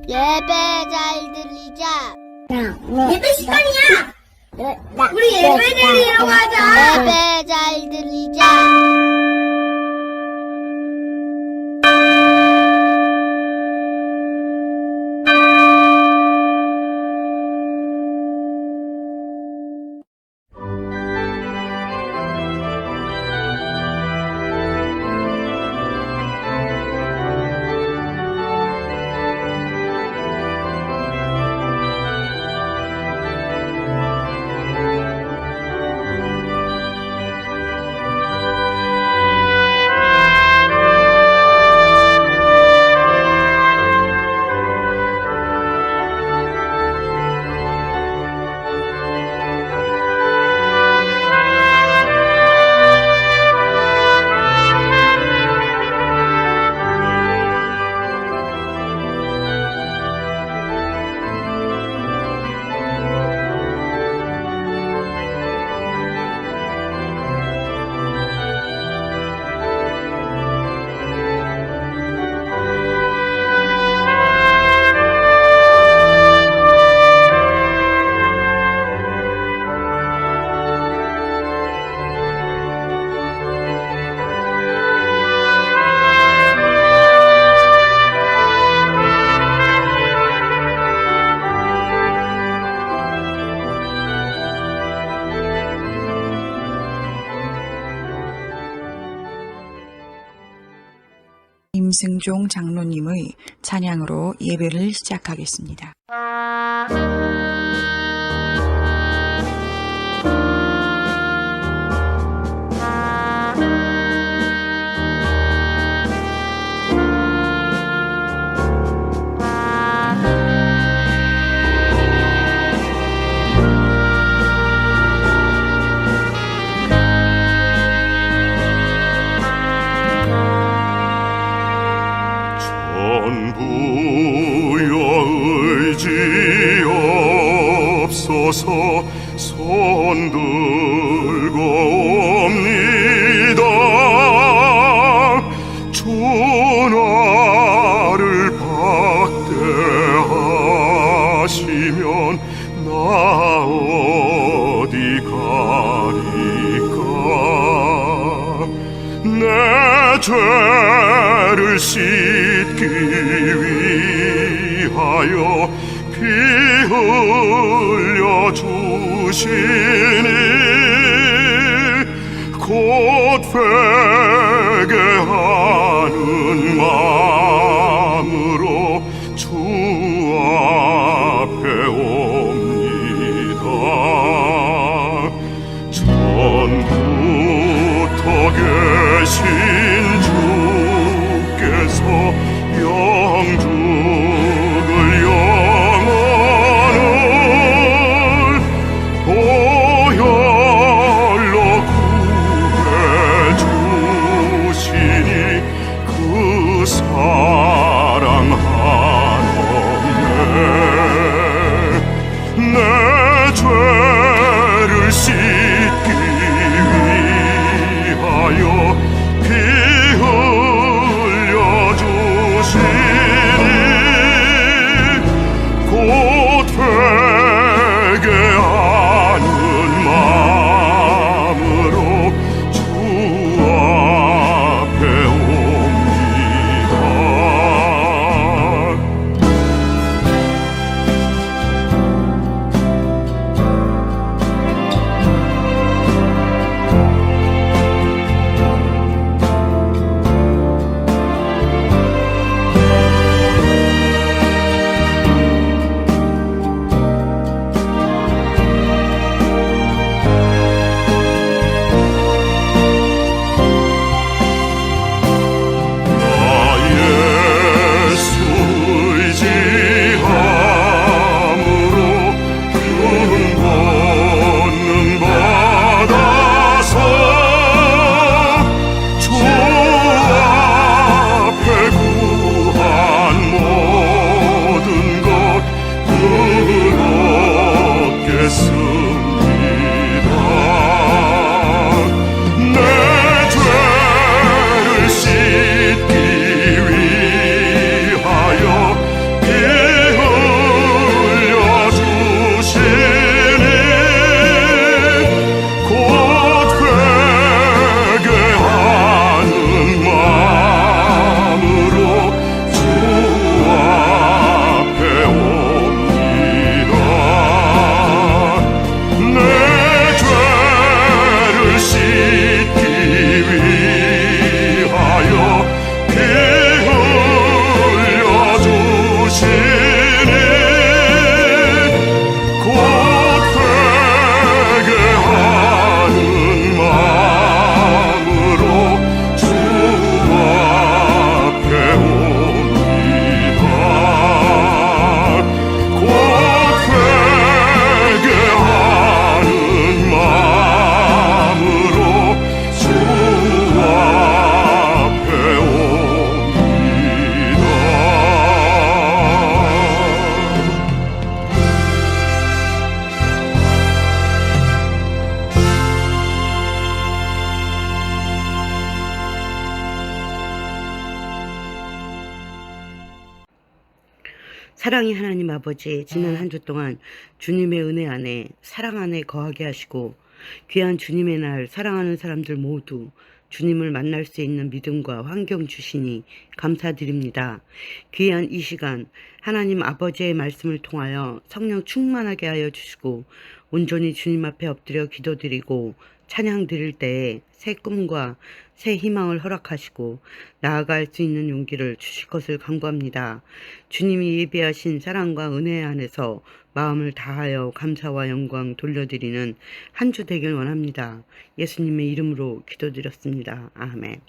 예배 잘 들리자. 예배 시간이야. 우리 예배 드리러 가자. 예배 잘 들리자. 임승종 장로님의 찬양으로 예배를 시작하겠습니다. 전부여 의지 없어서 손 들고 옵니다. 주 나를 박대하시면 나 어디 가리까. 내 죄를 씻기 위하여 피 흘려 주시니 곧 회개하는 마음으로 주 앞에 옵니다. 전부터 계신 주께서 영죽을 영원을 보혈로 구해주시니 사랑의 하나님 아버지, 지난 한 주 동안 주님의 은혜 안에 사랑 안에 거하게 하시고 귀한 주님의 날 사랑하는 사람들 모두 주님을 만날 수 있는 믿음과 환경 주시니 감사드립니다. 귀한 이 시간 하나님 아버지의 말씀을 통하여 성령 충만하게 하여 주시고 온전히 주님 앞에 엎드려 기도드리고 찬양 드릴 때에 새 꿈과 새 희망을 허락하시고 나아갈 수 있는 용기를 주실 것을 간구합니다. 주님이 예비하신 사랑과 은혜 안에서 마음을 다하여 감사와 영광 돌려드리는 한 주 되길 원합니다. 예수님의 이름으로 기도드렸습니다. 아멘.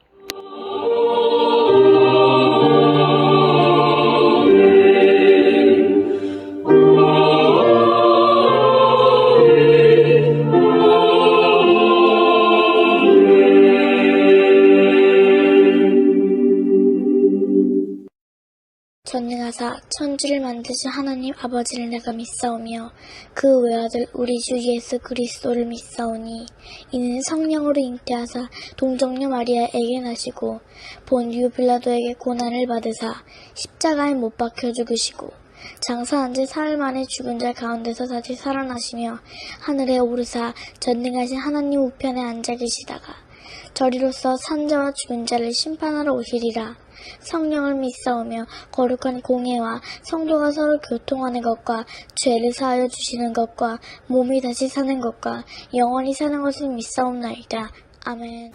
전능하사 천지를 만드신 하나님 아버지를 내가 믿사오며 그 외아들 우리 주 예수 그리스도를 믿사오니 이는 성령으로 잉태하사 동정녀 마리아에게 나시고 본유 빌라도에게 고난을 받으사 십자가에 못 박혀 죽으시고 장사한 지 사흘 만에 죽은 자 가운데서 다시 살아나시며 하늘에 오르사 전능하신 하나님 우편에 앉아 계시다가 저리로서 산자와 죽은 자를 심판하러 오시리라. 성령을 믿사오며 거룩한 공예와 성도가 서로 교통하는 것과 죄를 사하여 주시는 것과 몸이 다시 사는 것과 영원히 사는 것을 믿사옵나이다. 아멘.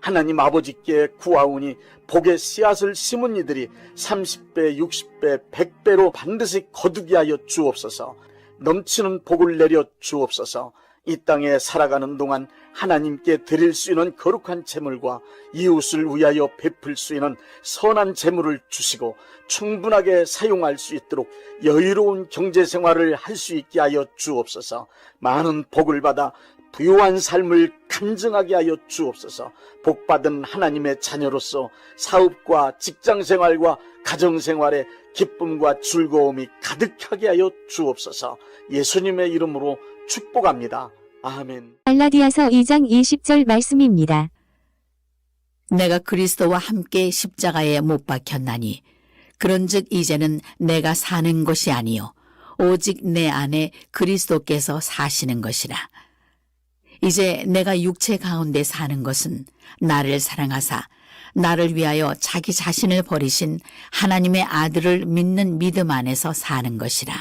하나님 아버지께 구하오니 복의 씨앗을 심은 이들이 30배, 60배, 100배로 반드시 거두게 하여 주옵소서. 넘치는 복을 내려 주옵소서. 이 땅에 살아가는 동안 하나님께 드릴 수 있는 거룩한 재물과 이웃을 위하여 베풀 수 있는 선한 재물을 주시고 충분하게 사용할 수 있도록 여유로운 경제생활을 할 수 있게 하여 주옵소서. 많은 복을 받아 부유한 삶을 간증하게 하여 주옵소서. 복받은 하나님의 자녀로서 사업과 직장생활과 가정생활에 기쁨과 즐거움이 가득하게 하여 주옵소서. 예수님의 이름으로 축복합니다. 아멘. 갈라디아서 2장 20절 말씀입니다. 내가 그리스도와 함께 십자가에 못 박혔나니 그런즉 이제는 내가 사는 것이 아니요 오직 내 안에 그리스도께서 사시는 것이라. 이제 내가 육체 가운데 사는 것은 나를 사랑하사 나를 위하여 자기 자신을 버리신 하나님의 아들을 믿는 믿음 안에서 사는 것이라.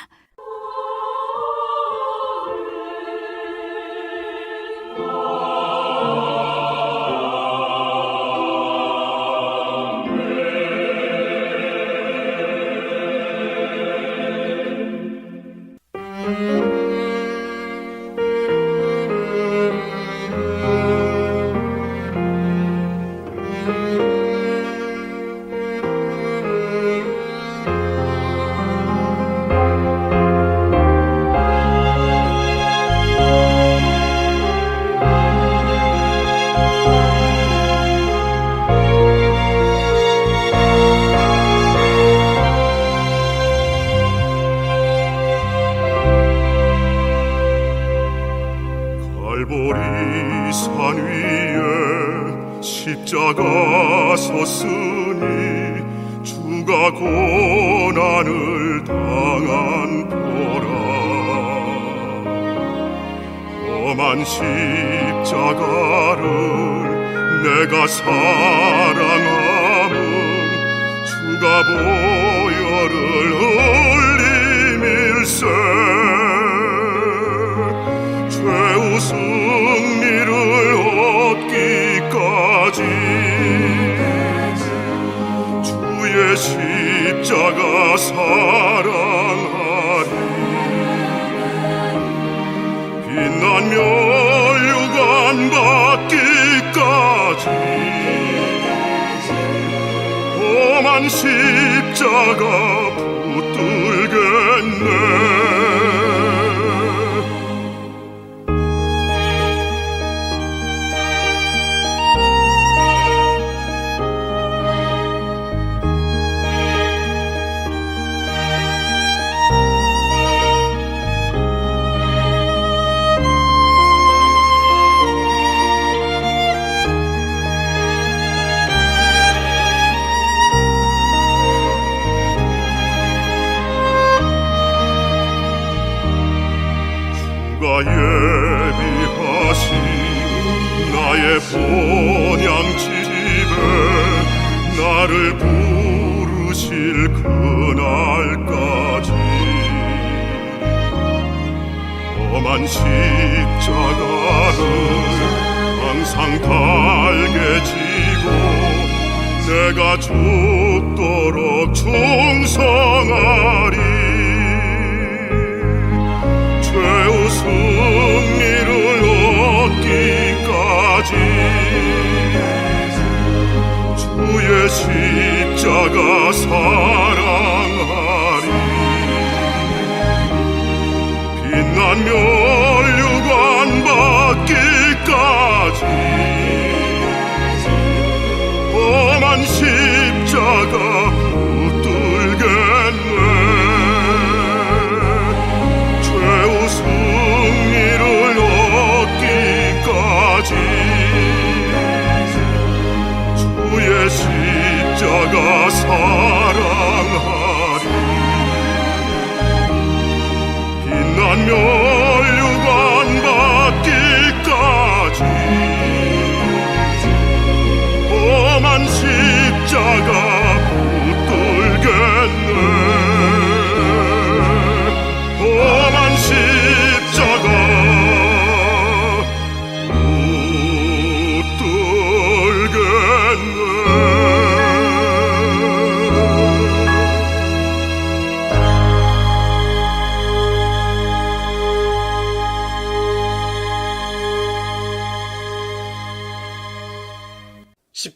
갈보리 산 위에 십자가 섰으니 주가 고난을 당한 보라. 험한 십자가를 내가 사랑함은 주가 보혈을 흘림일세. 최후 승리를 얻기까지 주의 십자가 사랑하리. 빛난 멸류관 받기까지 험한 십자가 붙들겠네. 예비하신 나의 본향집에 나를 부르실 그날까지 험한 십자가를 항상 달게 지고 내가 죽도록 충성하리. 최후 승리를 얻기까지 주의 십자가 사랑하리. 빛난 멸류관 받기까지 험한 십자가 붙들겠네. 승리를 얻기까지 주의 십자가 사랑하리. 빛난 멸류관 받기까지 험한 십자가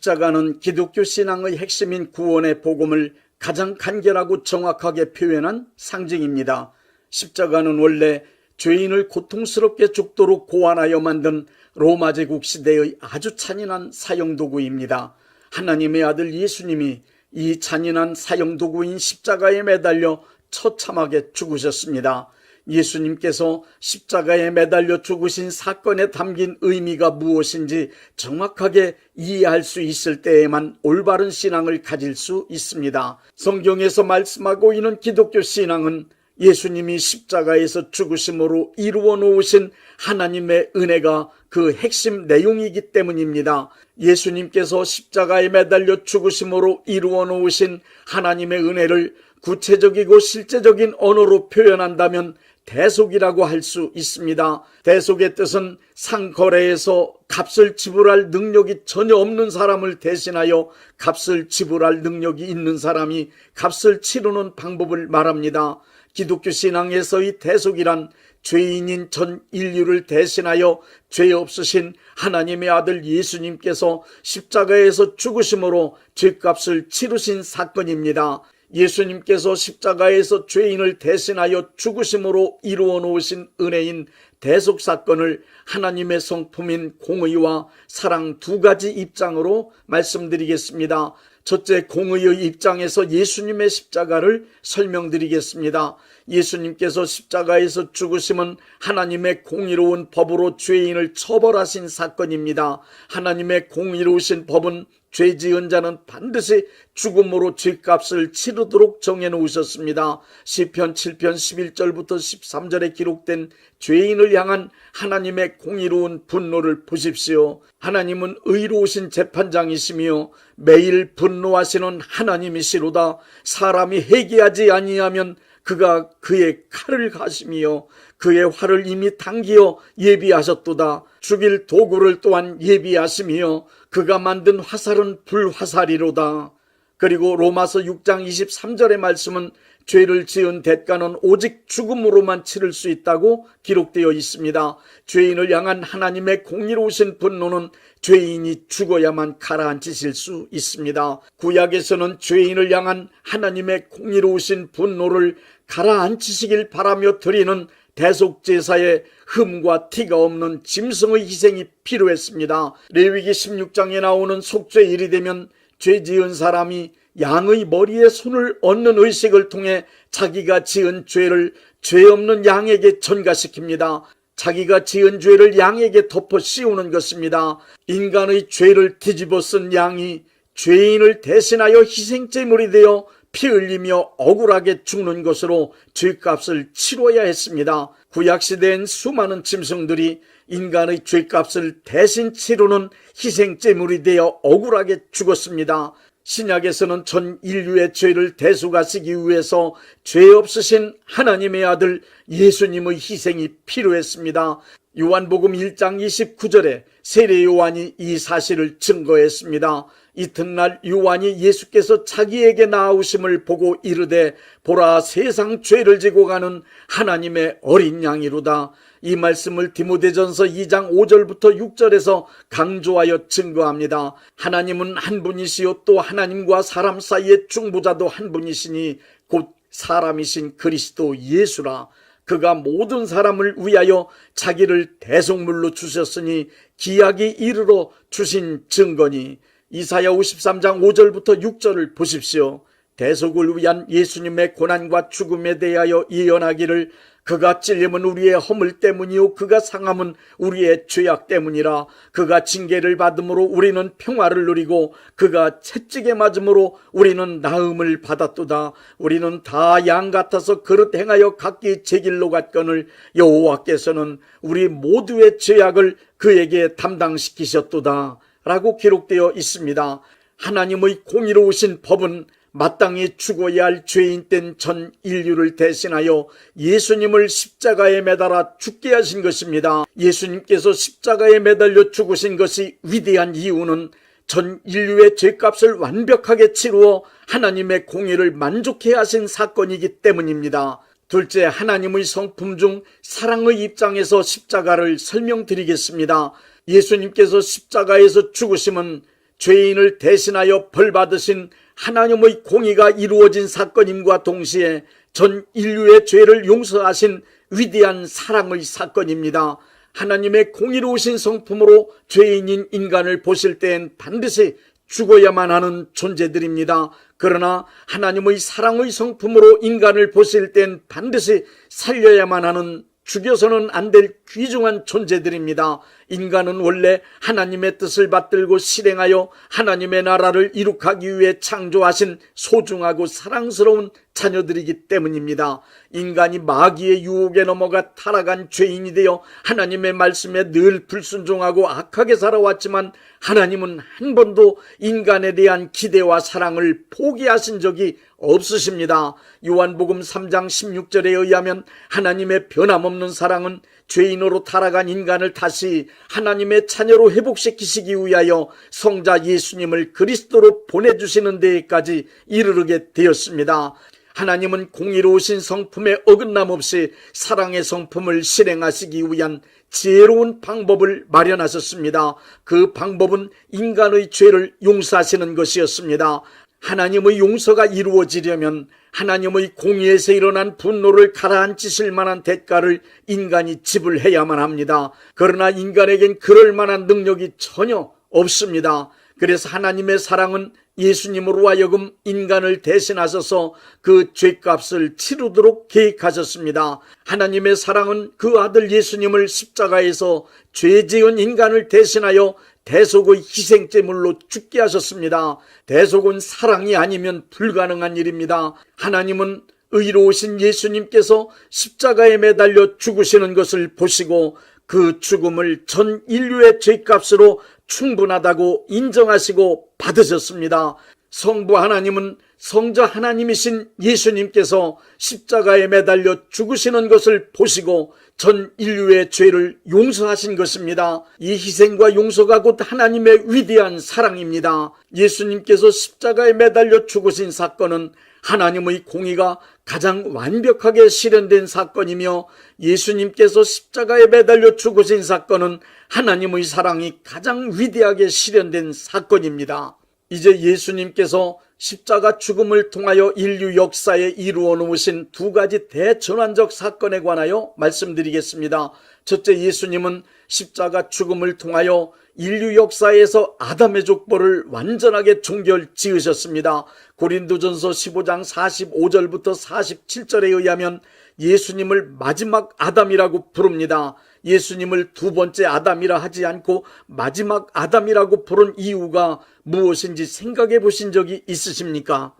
십자가는 기독교 신앙의 핵심인 구원의 복음을 가장 간결하고 정확하게 표현한 상징입니다. 십자가는 원래 죄인을 고통스럽게 죽도록 고안하여 만든 로마 제국 시대의 아주 잔인한 사형도구입니다. 하나님의 아들 예수님이 이 잔인한 사형도구인 십자가에 매달려 처참하게 죽으셨습니다. 예수님께서 십자가에 매달려 죽으신 사건에 담긴 의미가 무엇인지 정확하게 이해할 수 있을 때에만 올바른 신앙을 가질 수 있습니다. 성경에서 말씀하고 있는 기독교 신앙은 예수님이 십자가에서 죽으심으로 이루어 놓으신 하나님의 은혜가 그 핵심 내용이기 때문입니다. 예수님께서 십자가에 매달려 죽으심으로 이루어 놓으신 하나님의 은혜를 구체적이고 실제적인 언어로 표현한다면 대속이라고 할 수 있습니다. 대속의 뜻은 상거래에서 값을 지불할 능력이 전혀 없는 사람을 대신하여 값을 지불할 능력이 있는 사람이 값을 치르는 방법을 말합니다. 기독교 신앙에서의 대속이란 죄인인 전 인류를 대신하여 죄 없으신 하나님의 아들 예수님께서 십자가에서 죽으심으로 죄값을 치르신 사건입니다. 예수님께서 십자가에서 죄인을 대신하여 죽으심으로 이루어 놓으신 은혜인 대속 사건을 하나님의 성품인 공의와 사랑 두 가지 입장으로 말씀드리겠습니다. 첫째, 공의의 입장에서 예수님의 십자가를 설명드리겠습니다. 예수님께서 십자가에서 죽으심은 하나님의 공의로운 법으로 죄인을 처벌하신 사건입니다. 하나님의 공의로우신 법은 죄 지은 자는 반드시 죽음으로 죄값을 치르도록 정해놓으셨습니다. 시편 7편 11절부터 13절에 기록된 죄인을 향한 하나님의 공의로운 분노를 보십시오. 하나님은 의로우신 재판장이시며 매일 분노하시는 하나님이시로다. 사람이 회개하지 아니하면 그가 그의 칼을 가시며 그의 활을 이미 당기어 예비하셨도다. 죽일 도구를 또한 예비하시며 그가 만든 화살은 불화살이로다. 그리고 로마서 6장 23절의 말씀은 죄를 지은 대가는 오직 죽음으로만 치를 수 있다고 기록되어 있습니다. 죄인을 향한 하나님의 공의로우신 분노는 죄인이 죽어야만 가라앉히실 수 있습니다. 구약에서는 죄인을 향한 하나님의 공의로우신 분노를 가라앉히시길 바라며 드리는 대속제사에 흠과 티가 없는 짐승의 희생이 필요했습니다. 레위기 16장에 나오는 속죄일이 되면 죄 지은 사람이 양의 머리에 손을 얹는 의식을 통해 자기가 지은 죄를 죄 없는 양에게 전가시킵니다. 자기가 지은 죄를 양에게 덮어 씌우는 것입니다. 인간의 죄를 뒤집어 쓴 양이 죄인을 대신하여 희생제물이 되어 피 흘리며 억울하게 죽는 것으로 죄값을 치러야 했습니다. 구약시대엔 수많은 짐승들이 인간의 죄값을 대신 치르는 희생제물이 되어 억울하게 죽었습니다. 신약에서는 전 인류의 죄를 대속하시기 위해서 죄 없으신 하나님의 아들 예수님의 희생이 필요했습니다. 요한복음 1장 29절에 세례 요한이 이 사실을 증거했습니다. 이튿날 요한이 예수께서 자기에게 나아오심을 보고 이르되 보라, 세상 죄를 지고 가는 하나님의 어린 양이로다. 이 말씀을 디모데전서 2장 5절부터 6절에서 강조하여 증거합니다. 하나님은 한 분이시요 또 하나님과 사람 사이의 중보자도 한 분이시니 곧 사람이신 그리스도 예수라. 그가 모든 사람을 위하여 자기를 대속물로 주셨으니 기약이 이르러 주신 증거니. 이사야 53장 5절부터 6절을 보십시오. 대속을 위한 예수님의 고난과 죽음에 대하여 예언하기를 그가 찔림은 우리의 허물 때문이요 그가 상함은 우리의 죄악 때문이라. 그가 징계를 받음으로 우리는 평화를 누리고 그가 채찍에 맞음으로 우리는 나음을 받았도다. 우리는 다 양 같아서 그릇 행하여 각기 제 길로 갔거늘 여호와께서는 우리 모두의 죄악을 그에게 담당시키셨도다 라고 기록되어 있습니다. 하나님의 공의로우신 법은 마땅히 죽어야 할 죄인 된 전 인류를 대신하여 예수님을 십자가에 매달아 죽게 하신 것입니다. 예수님께서 십자가에 매달려 죽으신 것이 위대한 이유는 전 인류의 죄값을 완벽하게 치루어 하나님의 공의를 만족해 하신 사건이기 때문입니다. 둘째, 하나님의 성품 중 사랑의 입장에서 십자가를 설명드리겠습니다. 예수님께서 십자가에서 죽으심은 죄인을 대신하여 벌받으신 하나님의 공의가 이루어진 사건임과 동시에 전 인류의 죄를 용서하신 위대한 사랑의 사건입니다. 하나님의 공의로우신 성품으로 죄인인 인간을 보실 때엔 반드시 죽어야만 하는 존재들입니다. 그러나 하나님의 사랑의 성품으로 인간을 보실 땐 반드시 살려야만 하는, 죽여서는 안 될 귀중한 존재들입니다. 인간은 원래 하나님의 뜻을 받들고 실행하여 하나님의 나라를 이룩하기 위해 창조하신 소중하고 사랑스러운 자녀들이기 때문입니다. 인간이 마귀의 유혹에 넘어가 타락한 죄인이 되어 하나님의 말씀에 늘 불순종하고 악하게 살아왔지만 하나님은 한 번도 인간에 대한 기대와 사랑을 포기하신 적이 없으십니다. 요한복음 3장 16절에 의하면 하나님의 변함없는 사랑은 죄인으로 타락한 인간을 다시 하나님의 자녀로 회복시키시기 위하여 성자 예수님을 그리스도로 보내주시는 데까지 이르게 되었습니다. 하나님은 공의로우신 성품에 어긋남 없이 사랑의 성품을 실행하시기 위한 지혜로운 방법을 마련하셨습니다. 그 방법은 인간의 죄를 용서하시는 것이었습니다. 하나님의 용서가 이루어지려면 하나님의 공의에서 일어난 분노를 가라앉히실 만한 대가를 인간이 지불해야만 합니다. 그러나 인간에겐 그럴 만한 능력이 전혀 없습니다. 그래서 하나님의 사랑은 예수님으로 하여금 인간을 대신하셔서 그 죄값을 치르도록 계획하셨습니다. 하나님의 사랑은 그 아들 예수님을 십자가에서 죄 지은 인간을 대신하여 대속의 희생제물로 죽게 하셨습니다. 대속은 사랑이 아니면 불가능한 일입니다. 하나님은 의로우신 예수님께서 십자가에 매달려 죽으시는 것을 보시고 그 죽음을 전 인류의 죄값으로 충분하다고 인정하시고 받으셨습니다. 성부 하나님은 성자 하나님이신 예수님께서 십자가에 매달려 죽으시는 것을 보시고 전 인류의 죄를 용서하신 것입니다. 이 희생과 용서가 곧 하나님의 위대한 사랑입니다. 예수님께서 십자가에 매달려 죽으신 사건은 하나님의 공의가 가장 완벽하게 실현된 사건이며 예수님께서 십자가에 매달려 죽으신 사건은 하나님의 사랑이 가장 위대하게 실현된 사건입니다. 이제 예수님께서 십자가 죽음을 통하여 인류 역사에 이루어 놓으신 두 가지 대전환적 사건에 관하여 말씀드리겠습니다. 첫째, 예수님은 십자가 죽음을 통하여 인류 역사에서 아담의 족보를 완전하게 종결 지으셨습니다. 고린도전서 15장 45절부터 47절에 의하면 예수님을 마지막 아담이라고 부릅니다. 예수님을 두 번째 아담이라 하지 않고 마지막 아담이라고 부른 이유가 무엇인지 생각해 보신 적이 있으십니까?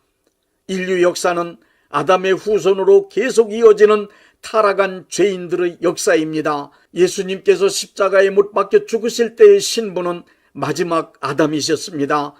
인류 역사는 아담의 후손으로 계속 이어지는 타락한 죄인들의 역사입니다. 예수님께서 십자가에 못 박혀 죽으실 때의 신분은 마지막 아담이셨습니다.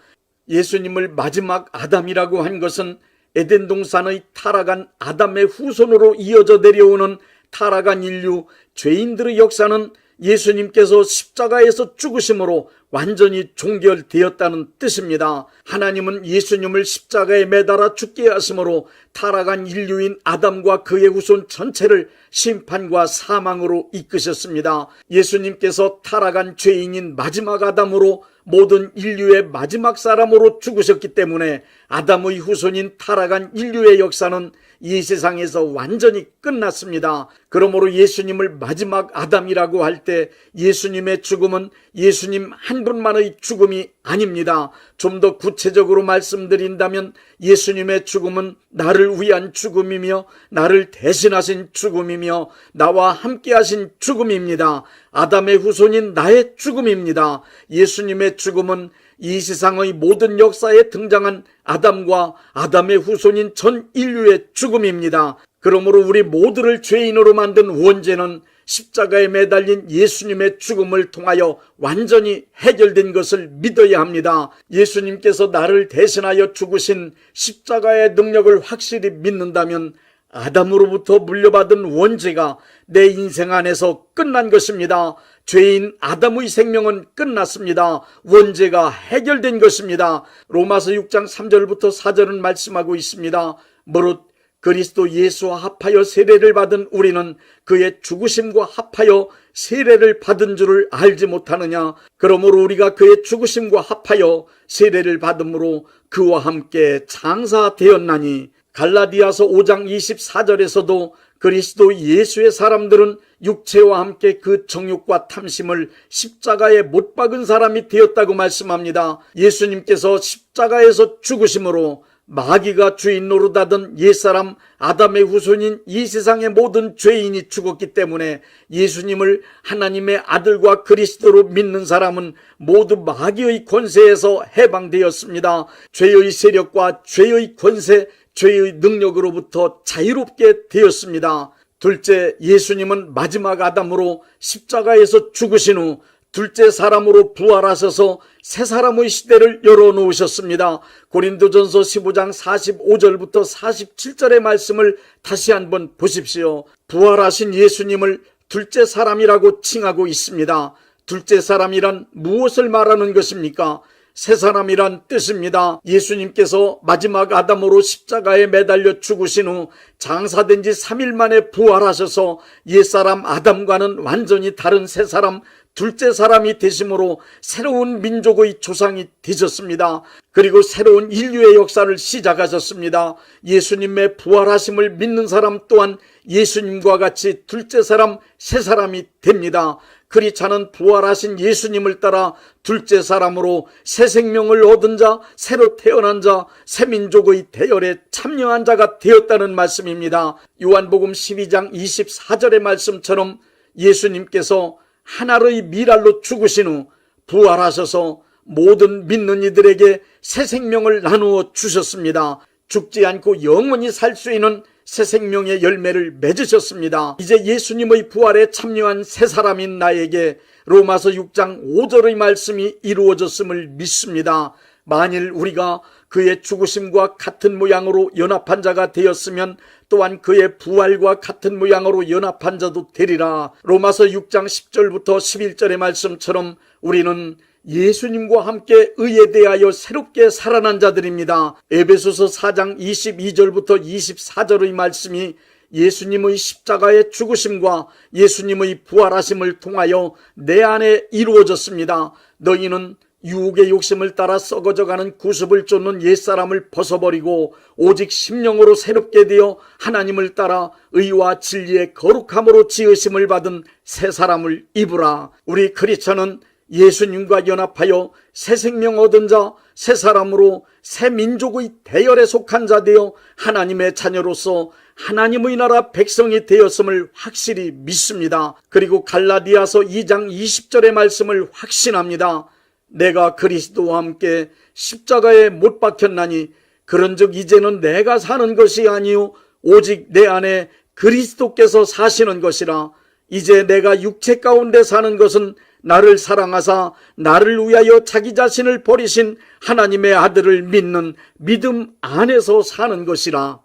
예수님을 마지막 아담이라고 한 것은 에덴 동산의 타락한 아담의 후손으로 이어져 내려오는 타락한 인류 죄인들의 역사는 예수님께서 십자가에서 죽으심으로 완전히 종결되었다는 뜻입니다. 하나님은 예수님을 십자가에 매달아 죽게 하심으로 타락한 인류인 아담과 그의 후손 전체를 심판과 사망으로 이끄셨습니다. 예수님께서 타락한 죄인인 마지막 아담으로 모든 인류의 마지막 사람으로 죽으셨기 때문에 아담의 후손인 타락한 인류의 역사는 이 세상에서 완전히 끝났습니다. 그러므로 예수님을 마지막 아담이라고 할 때 예수님의 죽음은 예수님 한 분만의 죽음이 아닙니다. 좀 더 구체적으로 말씀드린다면 예수님의 죽음은 나를 위한 죽음이며 나를 대신하신 죽음이며 나와 함께 하신 죽음입니다. 아담의 후손인 나의 죽음입니다. 예수님의 죽음은 이 세상의 모든 역사에 등장한 아담과 아담의 후손인 전 인류의 죽음입니다. 그러므로 우리 모두를 죄인으로 만든 원죄는 십자가에 매달린 예수님의 죽음을 통하여 완전히 해결된 것을 믿어야 합니다. 예수님께서 나를 대신하여 죽으신 십자가의 능력을 확실히 믿는다면 아담으로부터 물려받은 원죄가 내 인생 안에서 끝난 것입니다. 죄인 아담의 생명은 끝났습니다. 원죄가 해결된 것입니다. 로마서 6장 3절부터 4절은 말씀하고 있습니다. 무릇 그리스도 예수와 합하여 세례를 받은 우리는 그의 죽으심과 합하여 세례를 받은 줄을 알지 못하느냐? 그러므로 우리가 그의 죽으심과 합하여 세례를 받음으로 그와 함께 장사되었나니. 갈라디아서 5장 24절에서도 그리스도 예수의 사람들은 육체와 함께 그 정욕과 탐심을 십자가에 못 박은 사람이 되었다고 말씀합니다. 예수님께서 십자가에서 죽으심으로 마귀가 주인 노릇하던 옛사람 아담의 후손인 이 세상의 모든 죄인이 죽었기 때문에 예수님을 하나님의 아들과 그리스도로 믿는 사람은 모두 마귀의 권세에서 해방되었습니다. 죄의 세력과 죄의 권세, 죄의 능력으로부터 자유롭게 되었습니다. 둘째, 예수님은 마지막 아담으로 십자가에서 죽으신 후 둘째 사람으로 부활하셔서 새 사람의 시대를 열어놓으셨습니다. 고린도전서 15장 45절부터 47절의 말씀을 다시 한번 보십시오. 부활하신 예수님을 둘째 사람이라고 칭하고 있습니다. 둘째 사람이란 무엇을 말하는 것입니까? 새 사람이란 뜻입니다. 예수님께서 마지막 아담으로 십자가에 매달려 죽으신 후 장사된 지 3일 만에 부활하셔서 옛사람 아담과는 완전히 다른 새 사람, 둘째 사람이 되심으로 새로운 민족의 조상이 되셨습니다. 그리고 새로운 인류의 역사를 시작하셨습니다. 예수님의 부활하심을 믿는 사람 또한 예수님과 같이 둘째 사람, 새 사람이 됩니다. 크리스찬은 부활하신 예수님을 따라 둘째 사람으로 새 생명을 얻은 자, 새로 태어난 자, 새 민족의 대열에 참여한 자가 되었다는 말씀입니다. 요한복음 12장 24절의 말씀처럼 예수님께서 하나의 미랄로 죽으신 후 부활하셔서 모든 믿는 이들에게 새 생명을 나누어 주셨습니다. 죽지 않고 영원히 살 수 있는 새 생명의 열매를 맺으셨습니다. 이제 예수님의 부활에 참여한 새 사람인 나에게 로마서 6장 5절의 말씀이 이루어졌음을 믿습니다. 만일 우리가 그의 죽으심과 같은 모양으로 연합한 자가 되었으면 또한 그의 부활과 같은 모양으로 연합한 자도 되리라. 로마서 6장 10절부터 11절의 말씀처럼 우리는 예수님과 함께 의에 대하여 새롭게 살아난 자들입니다. 에베소서 4장 22절부터 24절의 말씀이 예수님의 십자가의 죽으심과 예수님의 부활하심을 통하여 내 안에 이루어졌습니다. 너희는 유혹의 욕심을 따라 썩어져가는 구습을 쫓는 옛사람을 벗어버리고 오직 심령으로 새롭게 되어 하나님을 따라 의와 진리의 거룩함으로 지으심을 받은 새 사람을 입으라. 우리 크리스천은 예수님과 연합하여 새 생명 얻은 자, 새 사람으로 새 민족의 대열에 속한 자 되어 하나님의 자녀로서 하나님의 나라 백성이 되었음을 확실히 믿습니다. 그리고 갈라디아서 2장 20절의 말씀을 확신합니다. 내가 그리스도와 함께 십자가에 못 박혔나니 그런즉 이제는 내가 사는 것이 아니요 오직 내 안에 그리스도께서 사시는 것이라. 이제 내가 육체 가운데 사는 것은 나를 사랑하사 나를 위하여 자기 자신을 버리신 하나님의 아들을 믿는 믿음 안에서 사는 것이라.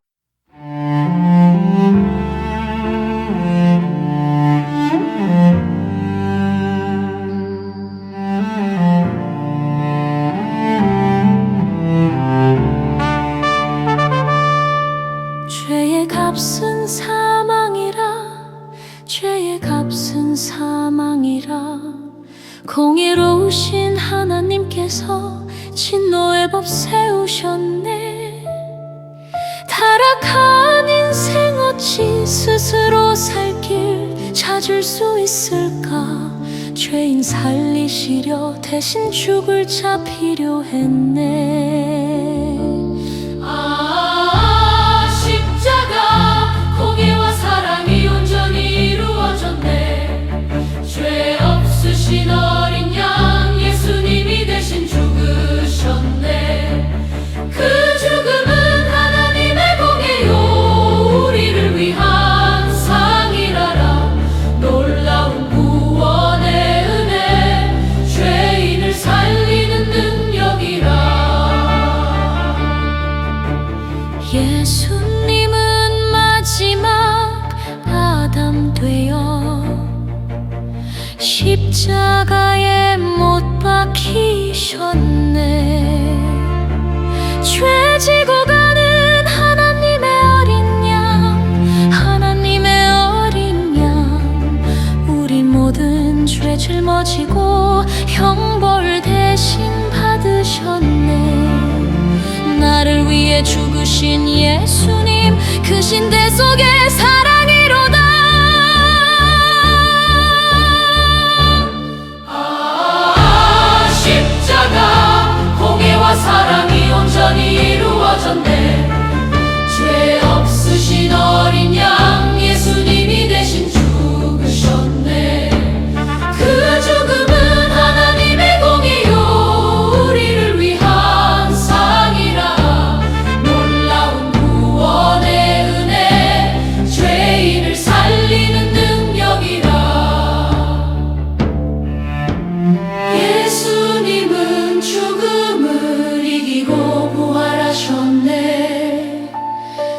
죄의 값은 사망이라, 죄의 값은 사망이라. 공의로우신 하나님께서 진노의 법 세우셨네. 타락한 인생 어찌 스스로 살 길 찾을 수 있을까. 죄인 살리시려 대신 죽을 자 필요했네. 십자가 공의와 사랑이 온전히 이루어졌네. 죄 없으신 어린 양 예수님이 대신 죽으셨네. 그 죽음은 하나님의 공의요 우리를 위한 상이라라. 놀라운 구원의 은혜, 죄인을 살리는 능력이라. 예수님은 마지막 아담 되어 십자가에 못 박히셨네. 죄 지고 가는 하나님의 어린 양, 하나님의 어린 양. 우린 모두 주신 예수님 그 신대 속에 사랑이로다. 십자가 공의와 사랑이 온전히 이루어졌네. 죄 없으신 어린 양 예수님이 대신 죽으셨네. 그 죽음은 하나님의 공의요 우리를 위한 상이라. 놀라운 구원의 은혜 죄인을 살리는 능력이라. 예수님은 죽음을 이기고 부활하셨네.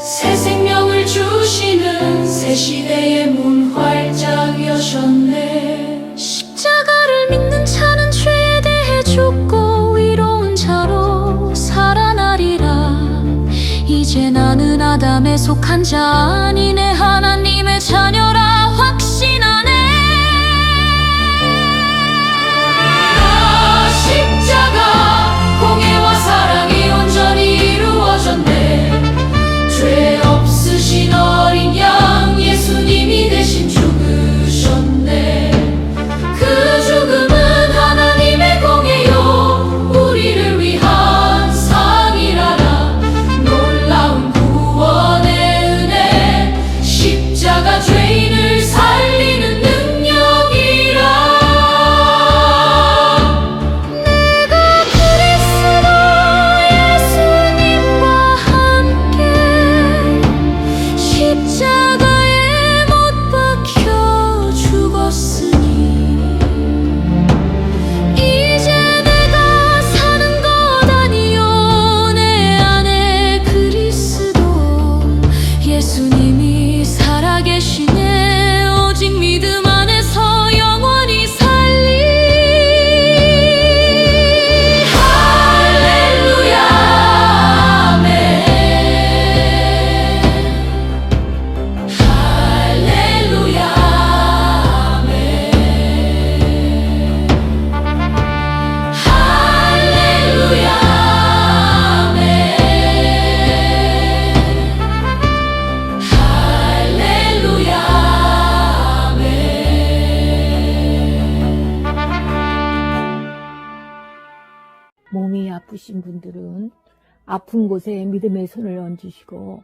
새 생명을 주시는 새 시대의 문 활짝 여셨네. 십자가를 믿는 자는 죄에 대해 죽고 위로운 자로 살아나리라. 이제 나는 아담에 속한 자 아니네. 하나님의 자녀라 확신하네. 십자가 공의와 사랑이 온전히 이루어졌네. 죄 없으신 어린 양 예수님이 대신 죽으셨네. 그 죽음은 하나님의 공의요 우리를 위한 상이라라. 놀라운 구원의 은혜 십자가 죄인을 살리는 능력이라. 내가 그리스도 예수님과 함께 십자가에 못 박혀 죽었으니 이제 내가 사는 것 아니요 내 안에 그리스도 예수님이 살아계시네. 오직 믿음 안에서 영원히 살리. 할렐루야 아멘. 할렐루야 아멘. 할렐루야 아멘. 할렐루야 아멘. 몸이 아프신 분들은 아픈 곳에 믿음의 손을 얹으시고,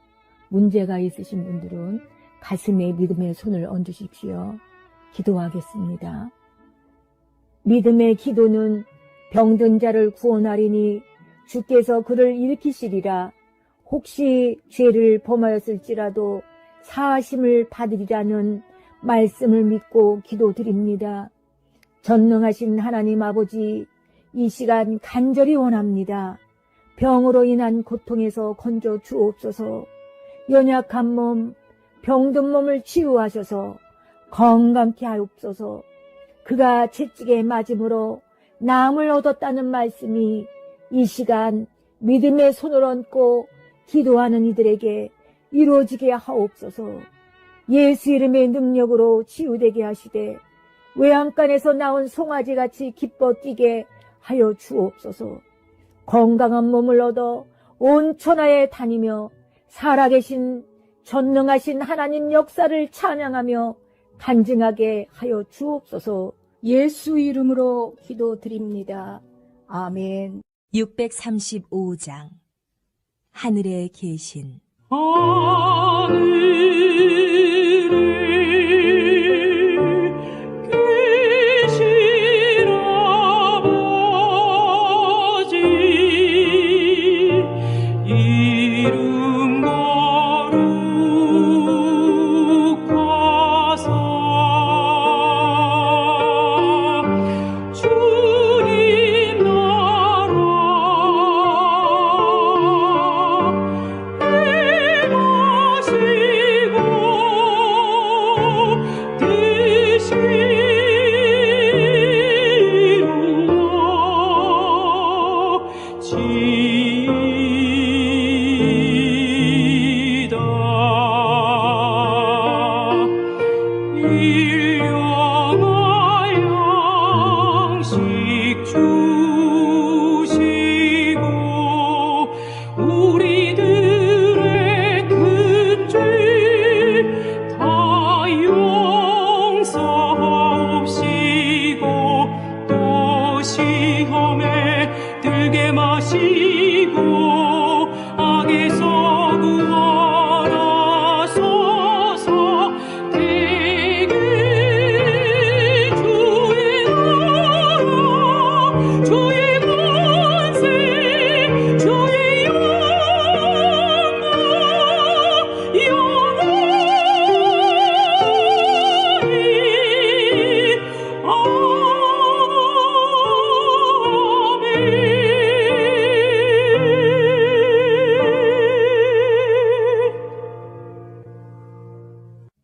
문제가 있으신 분들은 가슴에 믿음의 손을 얹으십시오. 기도하겠습니다. 믿음의 기도는 병든 자를 구원하리니 주께서 그를 일으키시리라. 혹시 죄를 범하였을지라도 사하심을 받으리라는 말씀을 믿고 기도드립니다. 전능하신 하나님 아버지, 이 시간 간절히 원합니다. 병으로 인한 고통에서 건져 주옵소서. 연약한 몸, 병든 몸을 치유하셔서 건강케 하옵소서. 그가 채찍에 맞음으로 나음을 얻었다는 말씀이 이 시간 믿음의 손을 얹고 기도하는 이들에게 이루어지게 하옵소서. 예수 이름의 능력으로 치유되게 하시되 외양간에서 나온 송아지같이 기뻐 뛰게 하여 주옵소서. 건강한 몸을 얻어 온 천하에 다니며 살아계신 전능하신 하나님 역사를 찬양하며 간증하게 하여 주옵소서. 예수 이름으로 기도드립니다. 아멘. 635장 하늘에 계신 주님 나라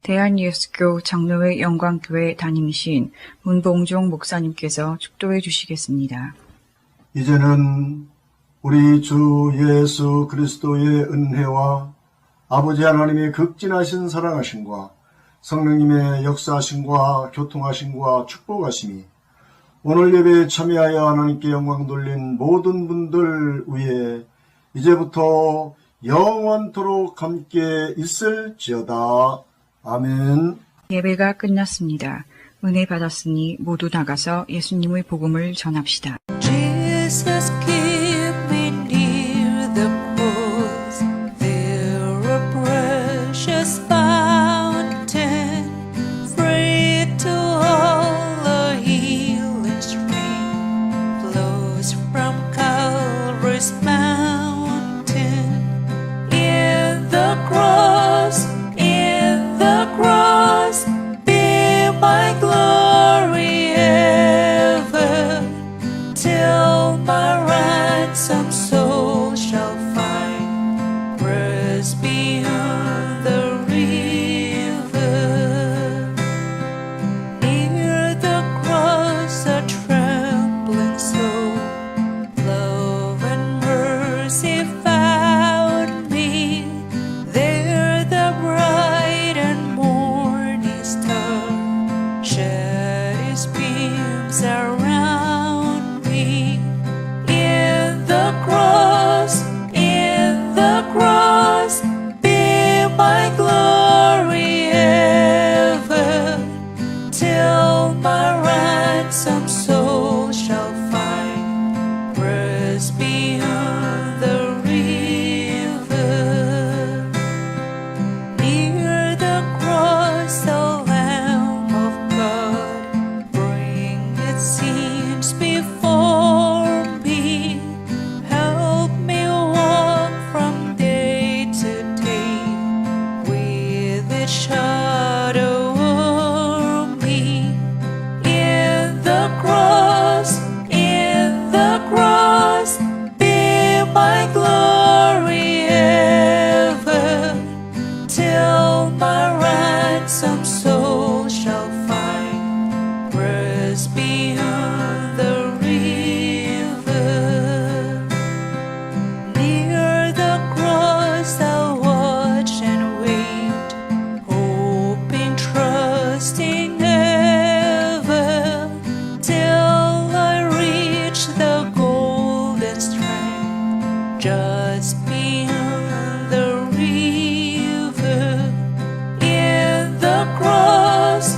대한예수교 장로회 영광교회 담임이신 문봉종 목사님께서 축도해 주시겠습니다. 이제는 우리 주 예수 그리스도의 은혜와 아버지 하나님의 극진하신 사랑하심과 성령님의 역사하심과 교통하심과 축복하심이 오늘 예배에 참여하여 하나님께 영광 돌린 모든 분들 위에 이제부터 영원토록 함께 있을지어다. 아멘. 예배가 끝났습니다. 은혜 받았으니 모두 나가서 예수님의 복음을 전합시다. Jesus, keep me near the cross. There a precious fountain, free to all a healing stream, flows from Calvary's mountain. In the cross, be my glory ever, till my ransom soul shall find rest beyond the river. Near the cross a trembling soul, love and mercy found me. There the bright and morning star shed its beams around me. In the cross, be my glory ever, till my ransom soul shall find rest beyond the river. Near the cross, the Lamb of God, bring its sins before me. Help me walk from day to day with its shadow o'er me. In the cross, be my glory ever, till my ransom soul shall find rest beyond the river. Near the cross I'll watch and wait, hoping, trusting ever, till I reach the golden strand, just beyond the river. In the cross,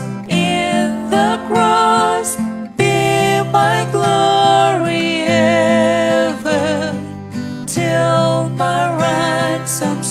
be my glory ever, till my ransom